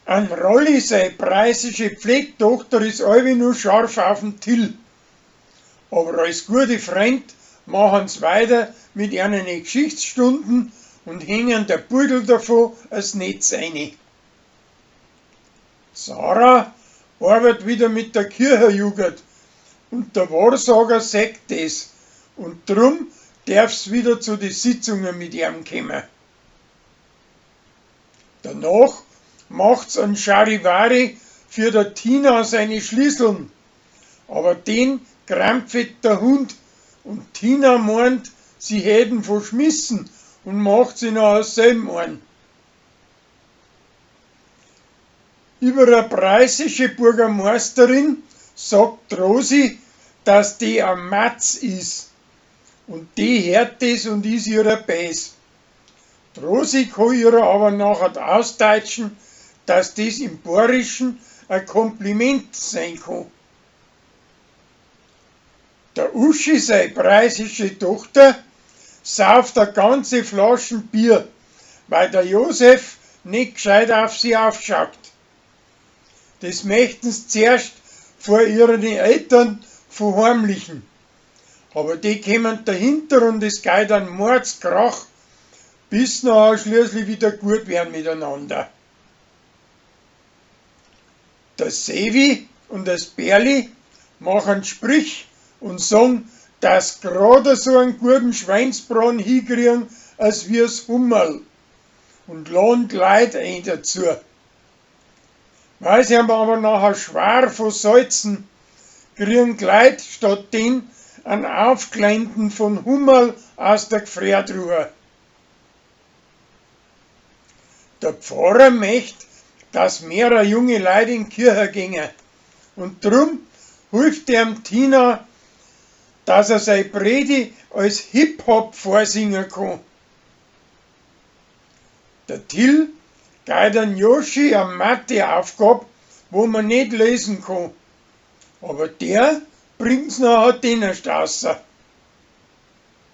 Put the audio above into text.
An Rolli, seine preisische Pflegtochter, ist allweil nur scharf auf'n Till. Aber als gute Freund machen's weiter mit ihren Geschichtsstunden und hängen der Pudel davon das Netz ein. Sarah arbeitet wieder mit der Kirchenjugend und der Wahrsager sagt es und drum darf's wieder zu den Sitzungen mit ihm kommen. Danach macht's ein Charivari für der Tina seine Schlüsseln, aber den krampft der Hund und Tina meint, sie hätten verschmissen und macht sie noch aus selben ein. Über eine preußische Bürgermeisterin sagt Rosi, dass die ein Matz ist. Und die hört das und ist ihrer Beiß. Rosi kann ihr aber nachher ausdeutschen, dass das im Bayerischen ein Kompliment sein kann. Der Uschi, seine preußische Tochter, sauft eine ganze Flaschen Bier, weil der Josef nicht gescheit auf sie aufschaut. Das möchten sie zuerst vor ihren Eltern verheimlichen. Aber die kommen dahinter und es geht ein Mordskrach, bis nachher schließlich wieder gut werden miteinander. Der Sevi und das Berli machen Sprich und sagen, dass gerade so einen guten Schweinsbraten hinkriegen, als wir's Hummerl, und laden die Leute ein dazu. Weil sie aber nachher schwer von Salzen, kriegen die Leute statt den einen Aufkleinten von Hummerl aus der Gefriertruhe. Der Pfarrer möchte, dass mehrere junge Leute in die Kirche gingen, und drum hilft ihm Tina, dass er seine Predigt als Hip-Hop vorsingen kann. Der Till geht an Joshi eine Matheaufgabe, wo man nicht lesen kann, aber der bringt's nachher den raus.